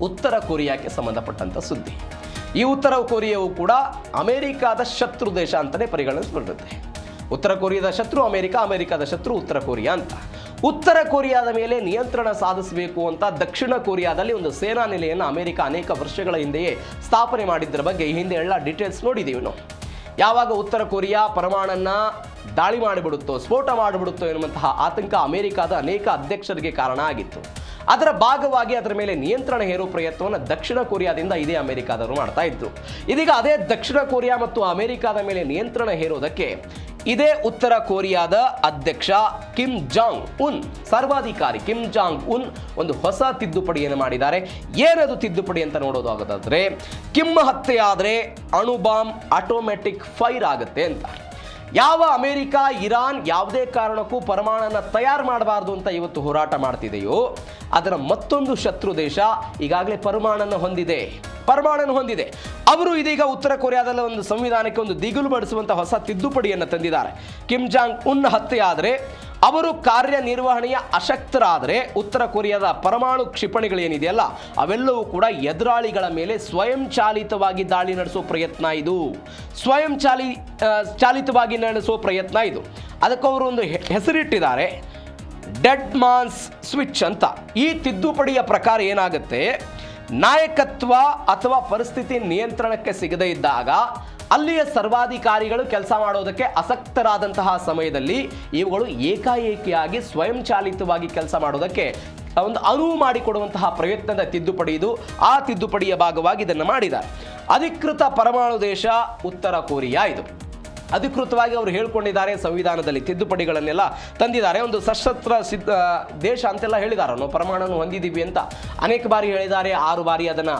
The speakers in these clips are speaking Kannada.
ಉತ್ತರ ಕೊರಿಯಾಕ್ಕೆ ಸಂಬಂಧಪಟ್ಟಂಥ ಸುದ್ದಿ. ಈ ಉತ್ತರ ಕೊರಿಯಾವು ಕೂಡ ಅಮೆರಿಕಾದ ಶತ್ರು ದೇಶ ಅಂತಲೇ ಪರಿಗಣಿಸಲ್ಪಡುತ್ತೆ. ಉತ್ತರ ಕೊರಿಯಾದ ಶತ್ರು ಅಮೆರಿಕ, ಅಮೆರಿಕದ ಶತ್ರು ಉತ್ತರ ಕೊರಿಯಾ ಅಂತ. ಉತ್ತರ ಕೊರಿಯಾದ ಮೇಲೆ ನಿಯಂತ್ರಣ ಸಾಧಿಸಬೇಕು ಅಂತ ದಕ್ಷಿಣ ಕೊರಿಯಾದಲ್ಲಿ ಒಂದು ಸೇನಾ ನೆಲೆಯನ್ನು ಅಮೆರಿಕ ಅನೇಕ ವರ್ಷಗಳ ಹಿಂದೆಯೇ ಸ್ಥಾಪನೆ ಮಾಡಿದ್ದರ ಬಗ್ಗೆ ಈ ಹಿಂದೆ ಎಲ್ಲ ಡೀಟೇಲ್ಸ್ ನೋಡಿದ್ದೀವಿ ನಾವು. ಯಾವಾಗ ಉತ್ತರ ಕೊರಿಯಾ ಪರಮಾಣನ್ನ ದಾಳಿ ಮಾಡಿಬಿಡುತ್ತೋ, ಸ್ಫೋಟ ಮಾಡಿಬಿಡುತ್ತೋ ಎನ್ನುವಂತಹ ಆತಂಕ ಅಮೆರಿಕದ ಅನೇಕ ಅಧ್ಯಕ್ಷರಿಗೆ ಕಾರಣ ಆಗಿತ್ತು. ಅದರ ಭಾಗವಾಗಿ ಅದರ ಮೇಲೆ ನಿಯಂತ್ರಣ ಹೇರುವ ಪ್ರಯತ್ನವನ್ನು ದಕ್ಷಿಣ ಕೊರಿಯಾದಿಂದ ಇದೇ ಅಮೆರಿಕಾದವರು ಮಾಡ್ತಾ ಇದ್ರು. ಇದೀಗ ಅದೇ ದಕ್ಷಿಣ ಕೊರಿಯಾ ಮತ್ತು ಅಮೆರಿಕದ ಮೇಲೆ ನಿಯಂತ್ರಣ ಹೇರೋದಕ್ಕೆ ಇದೇ ಉತ್ತರ ಕೊರಿಯಾದ ಅಧ್ಯಕ್ಷ ಕಿಮ್ ಜಾಂಗ್ ಉನ್, ಸರ್ವಾಧಿಕಾರಿ ಕಿಮ್ ಜಾಂಗ್ ಉನ್ ಒಂದು ಹೊಸ ತಿದ್ದುಪಡಿಯನ್ನು ಮಾಡಿದ್ದಾರೆ. ಏನದು ತಿದ್ದುಪಡಿ ಅಂತ ನೋಡೋದಾಗೋದಾದ್ರೆ, ಕಿಮ್ ಹತ್ಯೆ ಆದರೆ ಅಣು ಬಾಂಬ್ ಆಟೋಮ್ಯಾಟಿಕ್ ಫೈರ್ ಆಗುತ್ತೆ ಅಂತ. ಯಾವ ಅಮೆರಿಕ, ಇರಾನ್ ಯಾವುದೇ ಕಾರಣಕ್ಕೂ ಪರಮಾಣನ ತಯಾರು ಮಾಡಬಾರ್ದು ಅಂತ ಇವತ್ತು ಹೋರಾಟ ಮಾಡ್ತಿದೆಯೋ, ಅದರ ಮತ್ತೊಂದು ಶತ್ರು ದೇಶ ಈಗಾಗಲೇ ಪರಮಾಣನ ಹೊಂದಿದೆ. ಅವರು ಇದೀಗ ಉತ್ತರ ಕೊರಿಯಾದಲ್ಲಿ ಒಂದು ಸಂವಿಧಾನಕ್ಕೆ ಒಂದು ದಿಗುಲು ಬಡಿಸುವಂಥ ಹೊಸ ತಿದ್ದುಪಡಿಯನ್ನು ತಂದಿದ್ದಾರೆ. ಕಿಮ್ ಜಾಂಗ್ ಉನ್ ಹತ್ಯೆ ಆದರೆ, ಅವರು ಕಾರ್ಯನಿರ್ವಹಣೆಯ ಅಶಕ್ತರಾದರೆ ಉತ್ತರ ಕೊರಿಯಾದ ಪರಮಾಣು ಕ್ಷಿಪಣಿಗಳೇನಿದೆಯಲ್ಲ ಅವೆಲ್ಲವೂ ಕೂಡ ಎದುರಾಳಿಗಳ ಮೇಲೆ ಸ್ವಯಂಚಾಲಿತವಾಗಿ ದಾಳಿ ನಡೆಸೋ ಪ್ರಯತ್ನ ಇದು. ಚಾಲಿತವಾಗಿ ನಡೆಸುವ ಪ್ರಯತ್ನ ಇದು. ಅದಕ್ಕೆ ಅವರು ಒಂದು ಹೆಸರಿಟ್ಟಿದ್ದಾರೆ, ಡೆಡ್ ಮಾನ್ಸ್ ಸ್ವಿಚ್ ಅಂತ. ಈ ತಿದ್ದುಪಡಿಯ ಪ್ರಕಾರ ಏನಾಗುತ್ತೆ, ನಾಯಕತ್ವ ಅಥವಾ ಪರಿಸ್ಥಿತಿ ನಿಯಂತ್ರಣಕ್ಕೆ ಸಿಗದೇ ಇದ್ದಾಗ ಅಲ್ಲಿಯ ಸರ್ವಾಧಿಕಾರಿಗಳು ಕೆಲಸ ಮಾಡೋದಕ್ಕೆ ಆಸಕ್ತರಾದಂತಹ ಸಮಯದಲ್ಲಿ ಇವುಗಳು ಏಕಾಏಕಿಯಾಗಿ ಸ್ವಯಂಚಾಲಿತವಾಗಿ ಕೆಲಸ ಮಾಡೋದಕ್ಕೆ ಒಂದು ಅನುವು ಮಾಡಿಕೊಡುವಂತಹ ಪ್ರಯತ್ನದ ತಿದ್ದುಪಡಿ ಇದು. ಆ ತಿದ್ದುಪಡಿಯ ಭಾಗವಾಗಿ ಇದನ್ನು ಮಾಡಿದ್ದಾರೆ. ಅಧಿಕೃತ ಪರಮಾಣು ದೇಶ ಉತ್ತರ ಕೊರಿಯಾ ಇದು. ಅಧಿಕೃತವಾಗಿ ಅವರು ಹೇಳ್ಕೊಂಡಿದ್ದಾರೆ, ಸಂವಿಧಾನದಲ್ಲಿ ತಿದ್ದುಪಡಿಗಳನ್ನೆಲ್ಲ ತಂದಿದ್ದಾರೆ. ಒಂದು ಸಶಸ್ತ್ರ ದೇಶ ಅಂತೆಲ್ಲ ಹೇಳಿದ್ದಾರೆ, ನಾವು ಪರಮಾಣುವನ್ನು ಹೊಂದಿದ್ದೀವಿ ಅಂತ ಅನೇಕ ಬಾರಿ ಹೇಳಿದ್ದಾರೆ. 6 ಬಾರಿ ಅದನ್ನು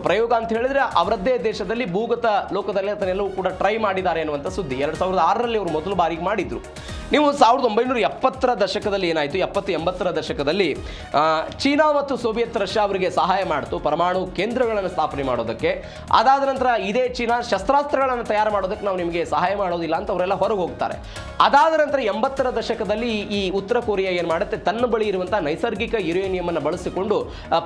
ಪ್ರಯೋಗ ಅಂತ ಹೇಳಿದರೆ ಅವರದ್ದೇ ದೇಶದಲ್ಲಿ ಭೂಗತ ಲೋಕದಲ್ಲಿ ಅದನ್ನೆಲ್ಲವೂ ಕೂಡ ಟ್ರೈ ಮಾಡಿದ್ದಾರೆ ಅನ್ನುವಂಥ ಸುದ್ದಿ 2006ರಲ್ಲಿ ಅವರು ಮೊದಲು ಬಾರಿಗೆ ಮಾಡಿದ್ರು. ನೀವು 1970ರ ದಶಕದಲ್ಲಿ ಏನಾಯಿತು, 70-80ರ ದಶಕದಲ್ಲಿ ಚೀನಾ ಮತ್ತು ಸೋವಿಯತ್ ರಷ್ಯಾ ಅವರಿಗೆ ಸಹಾಯ ಮಾಡಿತು ಪರಮಾಣು ಕೇಂದ್ರಗಳನ್ನು ಸ್ಥಾಪನೆ ಮಾಡೋದಕ್ಕೆ. ಅದಾದ ನಂತರ ಇದೇ ಚೀನಾ ಶಸ್ತ್ರಾಸ್ತ್ರಗಳನ್ನು ತಯಾರು ಮಾಡೋದಕ್ಕೆ ನಾವು ನಿಮಗೆ ಸಹಾಯ ಮಾಡೋದಿಲ್ಲ ಅಂತ ಅವರೆಲ್ಲ ಹೊರಗೆ ಹೋಗ್ತಾರೆ. ಅದಾದ ನಂತರ 80ರ ದಶಕದಲ್ಲಿ ಈ ಉತ್ತರ ಕೊರಿಯಾ ಏನು ಮಾಡುತ್ತೆ, ತನ್ನ ಬಳಿ ಇರುವಂಥ ನೈಸರ್ಗಿಕ ಯುರೇನಿಯಂ ಅನ್ನು ಬಳಸಿಕೊಂಡು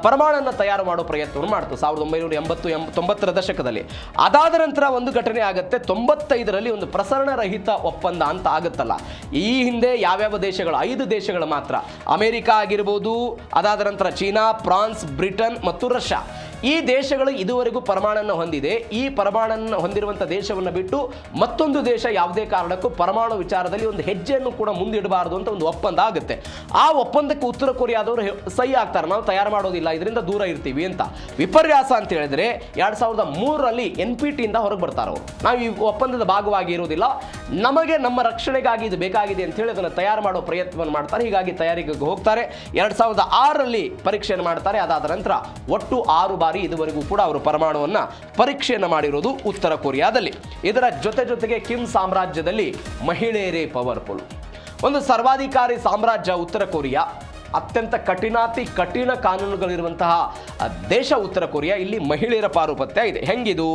ಪರಮಾಣನ್ನು ತಯಾರು ಮಾಡೋ ಪ್ರಯತ್ನವನ್ನು ಮಾಡ್ತು 1980-90ರ ದಶಕದಲ್ಲಿ. ಅದಾದ ನಂತರ ಒಂದು ಘಟನೆ ಆಗುತ್ತೆ, 95ರಲ್ಲಿ ಒಂದು ಪ್ರಸರಣ ರಹಿತ ಒಪ್ಪಂದ ಅಂತ ಆಗುತ್ತಲ್ಲ. ಈ ಹಿಂದೆ ಯಾವ್ಯಾವ ದೇಶಗಳು, 5 ದೇಶಗಳು ಮಾತ್ರ, ಅಮೆರಿಕ ಆಗಿರ್ಬೋದು, ಅದಾದ ನಂತರ ಚೀನಾ, ಫ್ರಾನ್ಸ್, ಬ್ರಿಟನ್ ಮತ್ತು ರಷ್ಯಾ, ಈ ದೇಶಗಳು ಇದುವರೆಗೂ ಪರಮಾಣನ್ನು ಹೊಂದಿದೆ. ಈ ಪರಮಾಣನ್ನು ಹೊಂದಿರುವಂಥ ದೇಶವನ್ನು ಬಿಟ್ಟು ಮತ್ತೊಂದು ದೇಶ ಯಾವುದೇ ಕಾರಣಕ್ಕೂ ಪರಮಾಣು ವಿಚಾರದಲ್ಲಿ ಒಂದು ಹೆಜ್ಜೆಯನ್ನು ಕೂಡ ಮುಂದಿಡಬಾರದು ಅಂತ ಒಂದು ಒಪ್ಪಂದ ಆಗುತ್ತೆ. ಆ ಒಪ್ಪಂದಕ್ಕೆ ಉತ್ತರ ಕೊರಿಯಾದವರು ಸಹಿ ಆಗ್ತಾರೆ, ನಾವು ತಯಾರು ಮಾಡೋದಿಲ್ಲ, ಇದರಿಂದ ದೂರ ಇರ್ತೀವಿ ಅಂತ. ವಿಪರ್ಯಾಸ ಅಂತ ಹೇಳಿದ್ರೆ 2003ರಲ್ಲಿ NPTಯಿಂದ ಹೊರಗೆ ಬರ್ತಾರೆ ಅವರು. ನಾವು ಈ ಒಪ್ಪಂದದ ಭಾಗವಾಗಿ ಇರುವುದಿಲ್ಲ, ನಮಗೆ ನಮ್ಮ ರಕ್ಷಣೆಗಾಗಿ ಇದು ಬೇಕಾಗಿದೆ ಅಂತ ಹೇಳಿ ಅದನ್ನು ತಯಾರು ಮಾಡೋ ಪ್ರಯತ್ನವನ್ನು ಮಾಡ್ತಾರೆ. ಹೀಗಾಗಿ ತಯಾರಿಗೆ ಹೋಗ್ತಾರೆ. 2006ರಲ್ಲಿ ಪರೀಕ್ಷೆಯನ್ನು ಮಾಡ್ತಾರೆ. ಅದಾದ ನಂತರ ಒಟ್ಟು 6 ಬಾರಿ ಇದುವರೆಗೂ ಕೂಡ ಅವರು ಪರಮಾಣುವನ್ನು ಪರೀಕ್ಷೆಯನ್ನು ಮಾಡಿರೋದು ಉತ್ತರ ಕೊರಿಯಾದಲ್ಲಿ. ಇದರ ಜೊತೆಗೆ ಕಿಮ್ ಸಾಮ್ರಾಜ್ಯದಲ್ಲಿ ಮಹಿಳೆಯರೇ ಪವರ್ಫುಲ್. ಒಂದು ಸರ್ವಾಧಿಕಾರಿ ಸಾಮ್ರಾಜ್ಯ ಉತ್ತರ ಕೊರಿಯಾ. ಅತ್ಯಂತ ಕಠಿಣ ಕಾನೂನುಗಳಿರುವಂತಹ ದೇಶ ಉತ್ತರ ಕೊರಿಯಾ. ಇಲ್ಲಿ ಮಹಿಳೆಯರ ಪಾರುಪತ್ಯ ಇದೆ. ಹೆಂಗಿದು,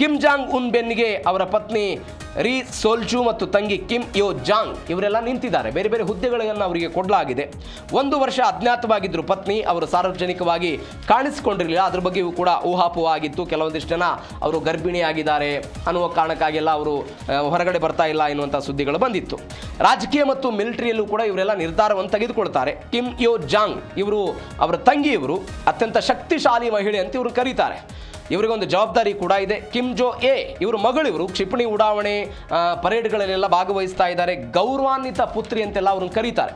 ಕಿಮ್ ಜಾಂಗ್ ಉನ್ ಬೆನ್ನಿಗೆ ಅವರ ಪತ್ನಿ ರಿ ಸೋಲ್ಜು ಮತ್ತು ತಂಗಿ ಕಿಮ್ ಯೋ ಜಾಂಗ್ ಇವರೆಲ್ಲ ನಿಂತಿದ್ದಾರೆ. ಬೇರೆ ಬೇರೆ ಹುದ್ದೆಗಳನ್ನು ಅವರಿಗೆ ಕೊಡಲಾಗಿದೆ. 1 ವರ್ಷ ಅಜ್ಞಾತವಾಗಿದ್ದರು ಪತ್ನಿ. ಅವರು ಸಾರ್ವಜನಿಕವಾಗಿ ಕಾಣಿಸಿಕೊಂಡಿರಲಿಲ್ಲ. ಅದ್ರ ಬಗ್ಗೆಯೂ ಕೂಡ ಊಹಾಪೋಹ ಆಗಿತ್ತು. ಕೆಲವೊಂದಿಷ್ಟು ಜನ ಅವರು ಗರ್ಭಿಣಿಯಾಗಿದ್ದಾರೆ ಅನ್ನುವ ಕಾರಣಕ್ಕಾಗೆಲ್ಲ ಅವರು ಹೊರಗಡೆ ಬರ್ತಾ ಇಲ್ಲ ಎನ್ನುವಂಥ ಸುದ್ದಿಗಳು ಬಂದಿತ್ತು. ರಾಜಕೀಯ ಮತ್ತು ಮಿಲಿಟರಿಯಲ್ಲೂ ಕೂಡ ಇವರೆಲ್ಲ ನಿರ್ಧಾರವನ್ನು ತೆಗೆದುಕೊಳ್ತಾರೆ. ಕಿಮ್ ಯೋ ಜಾಂಗ್ ಇವರು, ಅವರ ತಂಗಿ ಇವರು ಅತ್ಯಂತ ಶಕ್ತಿಶಾಲಿ ಮಹಿಳೆ ಅಂತ ಇವರು ಕರೀತಾರೆ. ಇವರಿಗೊಂದು ಜವಾಬ್ದಾರಿ ಕೂಡ ಇದೆ. ಕಿಮ್ ಜೋ ಎ ಇವರು ಮಗಳಿವರು ಕ್ಷಿಪಣಿ ಉಡಾವಣೆ ಪರೇಡ್ಗಳಲ್ಲೆಲ್ಲ ಭಾಗವಹಿಸ್ತಾ ಇದ್ದಾರೆ. ಗೌರವಾನ್ವಿತ ಪುತ್ರಿ ಅಂತೆಲ್ಲ ಅವ್ರನ್ನ ಕರೀತಾರೆ.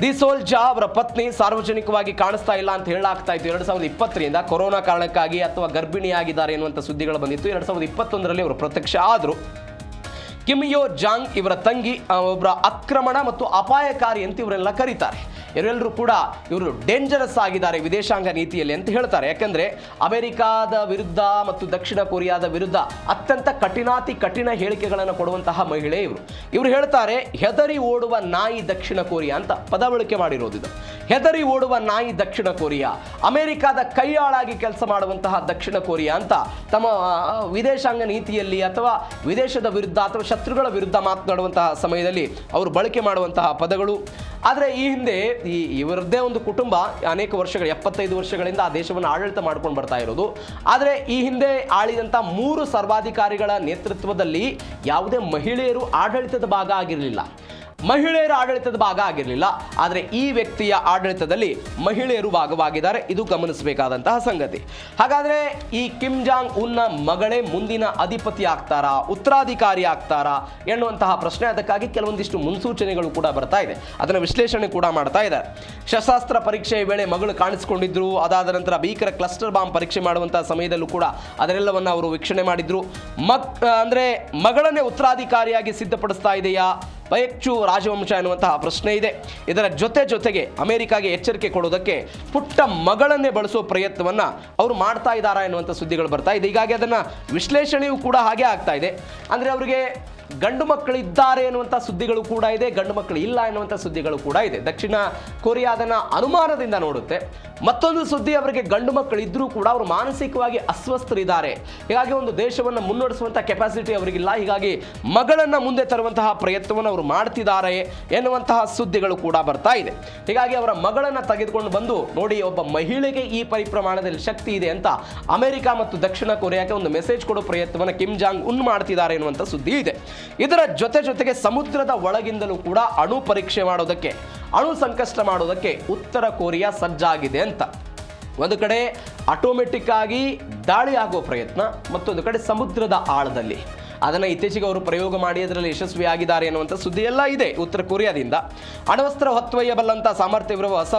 ದಿ ಸೋಲ್ಜಾ ಅವರ ಪತ್ನಿ ಸಾರ್ವಜನಿಕವಾಗಿ ಕಾಣಿಸ್ತಾ ಇಲ್ಲ ಅಂತ ಹೇಳಲಾಗ್ತಾ ಇತ್ತು 2020ರಿಂದ, ಕೊರೋನಾ ಕಾರಣಕ್ಕಾಗಿ ಅಥವಾ ಗರ್ಭಿಣಿಯಾಗಿದ್ದಾರೆ ಎನ್ನುವಂಥ ಸುದ್ದಿಗಳು ಬಂದಿತ್ತು. 2021ರಲ್ಲಿ ಅವರು ಪ್ರತ್ಯಕ್ಷ ಆದರು. ಕಿಮ್ ಯೋ ಜಾಂಗ್ ಇವರ ತಂಗಿ ಒಬ್ಬರ ಆಕ್ರಮಣ ಮತ್ತು ಅಪಾಯಕಾರಿ ಅಂತ ಇವರೆಲ್ಲ ಕರೀತಾರೆ. ಇವರೆಲ್ಲರೂ ಕೂಡ ಇವರು ಡೇಂಜರಸ್ ಆಗಿದ್ದಾರೆ ವಿದೇಶಾಂಗ ನೀತಿಯಲ್ಲಿ ಅಂತ ಹೇಳ್ತಾರೆ. ಯಾಕಂದರೆ ಅಮೆರಿಕಾದ ವಿರುದ್ಧ ಮತ್ತು ದಕ್ಷಿಣ ಕೊರಿಯಾದ ವಿರುದ್ಧ ಅತ್ಯಂತ ಕಠಿಣ ಹೇಳಿಕೆಗಳನ್ನು ಕೊಡುವಂತಹ ಮಹಿಳೆ ಇವರು. ಇವರು ಹೇಳ್ತಾರೆ, ಹೆದರಿ ಓಡುವ ನಾಯಿ ದಕ್ಷಿಣ ಕೊರಿಯಾ ಅಂತ ಪದ ಬಳಕೆ ಮಾಡಿರೋದು. ಹೆದರಿ ಓಡುವ ನಾಯಿ ದಕ್ಷಿಣ ಕೊರಿಯಾ, ಅಮೆರಿಕಾದ ಕೈಯಾಳಾಗಿ ಕೆಲಸ ಮಾಡುವಂತಹ ದಕ್ಷಿಣ ಕೊರಿಯಾ ಅಂತ ತಮ್ಮ ವಿದೇಶಾಂಗ ನೀತಿಯಲ್ಲಿ ಅಥವಾ ವಿದೇಶದ ವಿರುದ್ಧ ಅಥವಾ ಶತ್ರುಗಳ ವಿರುದ್ಧ ಮಾತನಾಡುವಂತಹ ಸಮಯದಲ್ಲಿ ಅವರು ಬಳಕೆ ಮಾಡುವಂತಹ ಪದಗಳು. ಆದರೆ ಈ ಹಿಂದೆ ಇವರದ್ದೇ ಒಂದು ಕುಟುಂಬ ಅನೇಕ ವರ್ಷಗಳು 75 ವರ್ಷಗಳಿಂದ ಆ ದೇಶವನ್ನು ಆಡಳಿತ ಮಾಡ್ಕೊಂಡು ಬರ್ತಾ ಇರೋದು. ಆದರೆ ಈ ಹಿಂದೆ ಆಳಿದಂಥ 3 ಸರ್ವಾಧಿಕಾರಿಗಳ ನೇತೃತ್ವದಲ್ಲಿ ಯಾವುದೇ ಮಹಿಳೆಯರು ಆಡಳಿತದ ಭಾಗ ಆಗಿರಲಿಲ್ಲ. ಆದರೆ ಈ ವ್ಯಕ್ತಿಯ ಆಡಳಿತದಲ್ಲಿ ಮಹಿಳೆಯರು ಭಾಗವಾಗಿದ್ದಾರೆ. ಇದು ಗಮನಿಸಬೇಕಾದಂತಹ ಸಂಗತಿ. ಹಾಗಾದರೆ ಈ ಕಿಮ್ ಜಾಂಗ್ ಉನ್ನ ಮಗಳೇ ಮುಂದಿನ ಅಧಿಪತಿ ಆಗ್ತಾರಾ, ಉತ್ತರಾಧಿಕಾರಿ ಆಗ್ತಾರಾ ಎನ್ನುವಂತಹ ಪ್ರಶ್ನೆ. ಅದಕ್ಕಾಗಿ ಕೆಲವೊಂದಿಷ್ಟು ಮುನ್ಸೂಚನೆಗಳು ಕೂಡ ಬರ್ತಾ ಇದೆ, ಅದನ್ನು ವಿಶ್ಲೇಷಣೆ ಕೂಡ ಮಾಡ್ತಾ ಇದ್ದಾರೆ. ಶಸ್ತ್ರಾಸ್ತ್ರ ಪರೀಕ್ಷೆಯ ವೇಳೆ ಮಗಳು ಕಾಣಿಸಿಕೊಂಡಿದ್ರು. ಅದಾದ ನಂತರ ಭೀಕರ ಕ್ಲಸ್ಟರ್ ಬಾಂಬ್ ಪರೀಕ್ಷೆ ಮಾಡುವಂತಹ ಸಮಯದಲ್ಲೂ ಕೂಡ ಅದರೆಲ್ಲವನ್ನು ಅವರು ವೀಕ್ಷಣೆ ಮಾಡಿದ್ರು. ಅಂದರೆ ಮಗಳನ್ನೇ ಉತ್ತರಾಧಿಕಾರಿಯಾಗಿ ಸಿದ್ಧಪಡಿಸ್ತಾ ಇದೆಯಾ ಪಯೆಚ್ಚು ರಾಜವಂಶ ಎನ್ನುವಂತಹ ಪ್ರಶ್ನೆ ಇದೆ. ಇದರ ಜೊತೆಗೆ ಅಮೆರಿಕಾಗೆ ಎಚ್ಚರಿಕೆ ಕೊಡೋದಕ್ಕೆ ಪುಟ್ಟ ಮಗಳನ್ನೇ ಬಳಸೋ ಪ್ರಯತ್ನವನ್ನು ಅವರು ಮಾಡ್ತಾ ಇದ್ದಾರಾ ಎನ್ನುವಂಥ ಸುದ್ದಿಗಳು ಬರ್ತಾ ಇದೆ. ಹೀಗಾಗಿ ಅದನ್ನು ವಿಶ್ಲೇಷಣೆಯೂ ಕೂಡ ಹಾಗೆ ಆಗ್ತಾ ಇದೆ. ಅಂದರೆ ಅವರಿಗೆ ಗಂಡು ಮಕ್ಕಳಿದ್ದಾರೆ ಎನ್ನುವಂಥ ಸುದ್ದಿಗಳು ಕೂಡ ಇದೆ, ಗಂಡು ಮಕ್ಕಳು ಇಲ್ಲ ಎನ್ನುವಂಥ ಸುದ್ದಿಗಳು ಕೂಡ ಇದೆ. ದಕ್ಷಿಣ ಕೊರಿಯಾ ಅದನ್ನು ಅನುಮಾನದಿಂದ ನೋಡುತ್ತೆ. ಮತ್ತೊಂದು ಸುದ್ದಿ, ಅವರಿಗೆ ಗಂಡು ಮಕ್ಕಳು ಇದ್ದರೂ ಕೂಡ ಅವರು ಮಾನಸಿಕವಾಗಿ ಅಸ್ವಸ್ಥರಿದ್ದಾರೆ. ಹೀಗಾಗಿ ಒಂದು ದೇಶವನ್ನು ಮುನ್ನಡೆಸುವಂಥ ಕೆಪಾಸಿಟಿ ಅವರಿಗಿಲ್ಲ. ಹೀಗಾಗಿ ಮಗಳನ್ನು ಮುಂದೆ ತರುವಂತಹ ಪ್ರಯತ್ನವನ್ನು ಅವರು ಮಾಡ್ತಿದ್ದಾರೆ ಎನ್ನುವಂತಹ ಸುದ್ದಿಗಳು ಕೂಡ ಬರ್ತಾ ಇದೆ. ಹೀಗಾಗಿ ಅವರ ಮಗಳನ್ನು ತೆಗೆದುಕೊಂಡು ಬಂದು ನೋಡಿ, ಒಬ್ಬ ಮಹಿಳೆಗೆ ಈ ಪರಿಪ್ರಮಾಣದಲ್ಲಿ ಶಕ್ತಿ ಇದೆ ಅಂತ ಅಮೆರಿಕ ಮತ್ತು ದಕ್ಷಿಣ ಕೊರಿಯಾಕ್ಕೆ ಒಂದು ಮೆಸೇಜ್ ಕೊಡೋ ಪ್ರಯತ್ನವನ್ನು ಕಿಮ್ ಜಾಂಗ್ ಉನ್ ಮಾಡ್ತಿದ್ದಾರೆ ಎನ್ನುವಂಥ ಸುದ್ದಿ ಇದೆ. ಇದರ ಜೊತೆಗೆ ಸಮುದ್ರದ ಒಳಗಿಂದಲೂ ಕೂಡ ಅಣು ಪರೀಕ್ಷೆ ಮಾಡೋದಕ್ಕೆ, ಅಣು ಸಂಕಷ್ಟ ಮಾಡೋದಕ್ಕೆ ಉತ್ತರ ಕೊರಿಯಾ ಸಜ್ಜಾಗಿದೆ ಅಂತ. ಒಂದು ಕಡೆ ಆಟೋಮೆಟಿಕ್ ಆಗಿ ದಾಳಿ ಆಗೋ ಪ್ರಯತ್ನ, ಮತ್ತೊಂದು ಕಡೆ ಸಮುದ್ರದ ಆಳದಲ್ಲಿ ಅದನ್ನು ಇತ್ತೀಚೆಗೆ ಅವರು ಪ್ರಯೋಗ ಮಾಡಿ ಅದರಲ್ಲಿ ಯಶಸ್ವಿಯಾಗಿದ್ದಾರೆ ಎನ್ನುವಂಥ ಸುದ್ದಿ ಎಲ್ಲ ಇದೆ ಉತ್ತರ ಕೊರಿಯಾದಿಂದ. ಅಣ್ವಸ್ತ್ರ ಹೊತ್ತೊಯ್ಯಬಲ್ಲಂಥ ಸಾಮರ್ಥ್ಯವಿರುವ ಹೊಸ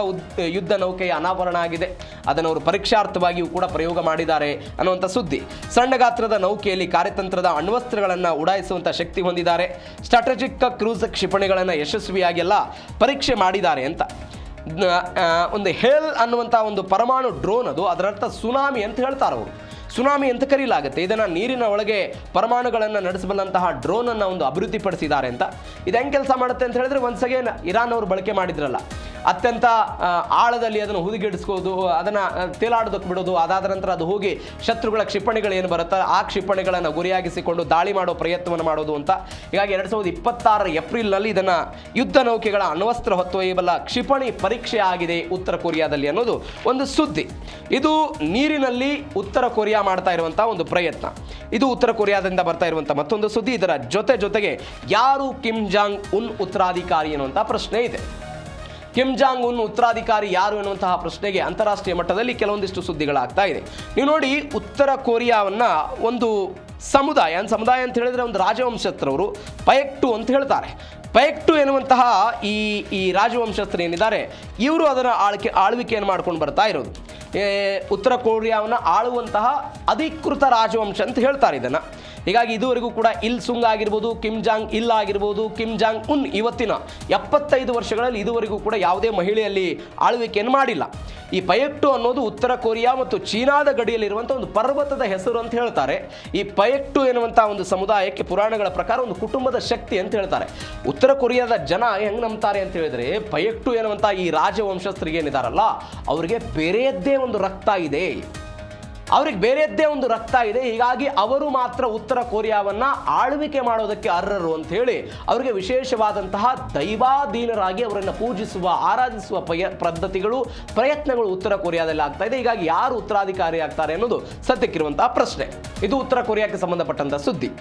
ಯುದ್ಧ ನೌಕೆಯ ಅನಾವರಣ ಆಗಿದೆ. ಅದನ್ನು ಅವರು ಪರೀಕ್ಷಾರ್ಥವಾಗಿಯೂ ಕೂಡ ಪ್ರಯೋಗ ಮಾಡಿದ್ದಾರೆ ಅನ್ನುವಂಥ ಸುದ್ದಿ. ಸಣ್ಣ ಗಾತ್ರದ ನೌಕೆಯಲ್ಲಿ ಕಾರ್ಯತಂತ್ರದ ಅಣ್ವಸ್ತ್ರಗಳನ್ನು ಉಡಾಯಿಸುವಂಥ ಶಕ್ತಿ ಹೊಂದಿದ್ದಾರೆ. ಸ್ಟ್ರಾಟಜಿಕ್ ಕ್ರೂಸ್ ಕ್ಷಿಪಣಿಗಳನ್ನು ಯಶಸ್ವಿಯಾಗೆಲ್ಲ ಪರೀಕ್ಷೆ ಮಾಡಿದ್ದಾರೆ ಅಂತ. ಒಂದು ಹೇಲ್ ಅನ್ನುವಂಥ ಒಂದು ಪರಮಾಣು ಡ್ರೋನ್ ಅದು, ಅದರರ್ಥ ಸುನಾಮಿ ಅಂತ ಹೇಳ್ತಾರೆ ಅವರು. ಸುನಾಮಿ ಅಂತ ಕರೀಲಾಗುತ್ತೆ ಇದನ್ನು. ನೀರಿನ ಒಳಗೆ ಪರಮಾಣುಗಳನ್ನು ನಡೆಸಬಲ್ಲಂತಹ ಡ್ರೋನನ್ನು ಒಂದು ಅಭಿವೃದ್ಧಿಪಡಿಸಿದ್ದಾರೆ ಅಂತ. ಇದು ಹೆಂಗೆ ಕೆಲಸ ಮಾಡುತ್ತೆ ಅಂತ ಹೇಳಿದ್ರೆ, ಒನ್ಸ್ ಅಗೇನ್ ಇರಾನ್ ಅವರು ಬಳಕೆ ಮಾಡಿದ್ರಲ್ಲ, ಅತ್ಯಂತ ಆಳದಲ್ಲಿ ಅದನ್ನು ಹುದುಗಿಡಿಸ್ಕೋದು, ಅದನ್ನು ತೇಲಾಡೋದಕ್ಕೆ ಬಿಡೋದು, ಅದಾದ ನಂತರ ಅದು ಹೋಗಿ ಶತ್ರುಗಳ ಕ್ಷಿಪಣಿಗಳು ಏನು ಬರುತ್ತೆ ಆ ಕ್ಷಿಪಣಿಗಳನ್ನು ಗುರಿಯಾಗಿಸಿಕೊಂಡು ದಾಳಿ ಮಾಡೋ ಪ್ರಯತ್ನವನ್ನು ಮಾಡೋದು ಅಂತ. ಹೀಗಾಗಿ 2026 ಏಪ್ರಿಲ್ನಲ್ಲಿ ಇದನ್ನು ಯುದ್ಧ ನೌಕೆಗಳ ಅಣ್ವಸ್ತ್ರ ಹೊತ್ತೊಯ್ಯಬಲ್ಲ ಕ್ಷಿಪಣಿ ಪರೀಕ್ಷೆ ಆಗಿದೆ ಉತ್ತರ ಕೊರಿಯಾದಲ್ಲಿ ಅನ್ನೋದು ಒಂದು ಸುದ್ದಿ. ಇದು ನೀರಿನಲ್ಲಿ ಉತ್ತರ ಕೊರಿಯಾ ಮಾಡ್ತಾ ಇರುವಂತಹ ಒಂದು ಪ್ರಯತ್ನ. ಇದು ಉತ್ತರ ಕೊರಿಯಾದಿಂದ ಬರ್ತಾ ಇರುವಂತಹ ಮತ್ತೊಂದು ಸುದ್ದಿ. ಇದರ ಜೊತೆಗೆ ಯಾರು ಕಿಮ್ ಜಾಂಗ್ ಉನ್ ಉತ್ತರಾಧಿಕಾರಿ ಎನ್ನುವಂಥ ಪ್ರಶ್ನೆ ಇದೆ. ಕಿಮ್ ಜಾಂಗ್ ಉನ್ ಉತ್ತರಾಧಿಕಾರಿ ಯಾರು ಎನ್ನುವಂತಹ ಪ್ರಶ್ನೆಗೆ ಅಂತಾರಾಷ್ಟ್ರೀಯ ಮಟ್ಟದಲ್ಲಿ ಕೆಲವೊಂದಿಷ್ಟು ಸುದ್ದಿಗಳಾಗ್ತಾ ಇದೆ. ನೀವು ನೋಡಿ, ಉತ್ತರ ಕೊರಿಯಾವನ್ನು ಒಂದು ಸಮುದಾಯ ಅಂತ ಹೇಳಿದ್ರೆ ಒಂದು ರಾಜವಂಶಸ್ಥರವರು ಪಯೆಕ್ಟು ಅಂತ ಹೇಳ್ತಾರೆ. ಪಯೆಕ್ಟು ಎನ್ನುವಂತಹ ಈ ರಾಜವಂಶಸ್ಥರು ಏನಿದ್ದಾರೆ, ಇವರು ಅದರ ಆಳ್ವಿಕೆಯನ್ನು ಮಾಡ್ಕೊಂಡು ಬರ್ತಾ ಇರೋದು. ಉತ್ತರ ಕೊರಿಯಾವನ್ನು ಆಳುವಂತಹ ಅಧಿಕೃತ ರಾಜವಂಶ ಅಂತ ಹೇಳ್ತಾರೆ ಇದನ್ನು. ಹೀಗಾಗಿ ಇದುವರೆಗೂ ಕೂಡ ಇಲ್ ಸುಂಗ್ ಆಗಿರ್ಬೋದು, ಕಿಮ್ ಜಾಂಗ್ ಇಲ್ ಆಗಿರ್ಬೋದು, ಕಿಮ್ ಜಾಂಗ್ ಉನ್ ಇವತ್ತಿನ 75 ವರ್ಷಗಳಲ್ಲಿ ಇದುವರೆಗೂ ಕೂಡ ಯಾವುದೇ ಮಹಿಳೆಯಲ್ಲಿ ಆಳ್ವಿಕೆಯನ್ನು ಮಾಡಿಲ್ಲ. ಈ ಪಯೆಕ್ಟು ಅನ್ನೋದು ಉತ್ತರ ಕೊರಿಯಾ ಮತ್ತು ಚೀನಾದ ಗಡಿಯಲ್ಲಿರುವಂಥ ಒಂದು ಪರ್ವತದ ಹೆಸರು ಅಂತ ಹೇಳ್ತಾರೆ. ಈ ಪಯೆಕ್ಟು ಎನ್ನುವಂಥ ಒಂದು ಸಮುದಾಯಕ್ಕೆ ಪುರಾಣಗಳ ಪ್ರಕಾರ ಒಂದು ಕುಟುಂಬದ ಶಕ್ತಿ ಅಂತ ಹೇಳ್ತಾರೆ. ಉತ್ತರ ಕೊರಿಯಾದ ಜನ ಹೆಂಗೆ ನಂಬ್ತಾರೆ ಅಂತ ಹೇಳಿದ್ರೆ, ಪಯೆಕ್ಟು ಎನ್ನುವಂಥ ಈ ರಾಜವಂಶಸ್ಥರಿಗೆ ಏನಿದಾರಲ್ಲ, ಅವರಿಗೆ ಬೇರೆಯದ್ದೇ ಒಂದು ರಕ್ತ ಇದೆ. ಹೀಗಾಗಿ ಅವರು ಮಾತ್ರ ಉತ್ತರ ಕೊರಿಯಾವನ್ನು ಆಳ್ವಿಕೆ ಮಾಡೋದಕ್ಕೆ ಅರ್ಹರು ಅಂತ ಹೇಳಿ ಅವರಿಗೆ ವಿಶೇಷವಾದಂತಹ ದೈವಾಧೀನರಾಗಿ ಅವರನ್ನು ಪೂಜಿಸುವ, ಆರಾಧಿಸುವ ಪ್ರಯತ್ನಗಳು ಉತ್ತರ ಕೊರಿಯಾದಲ್ಲಿ ಆಗ್ತಾ ಇದೆ. ಹೀಗಾಗಿ ಯಾರು ಉತ್ತರಾಧಿಕಾರಿ ಆಗ್ತಾರೆ ಅನ್ನೋದು ಸದ್ಯಕ್ಕಿರುವಂತಹ ಪ್ರಶ್ನೆ. ಇದು ಉತ್ತರ ಕೊರಿಯಾಕ್ಕೆ ಸಂಬಂಧಪಟ್ಟಂತಹ ಸುದ್ದಿ.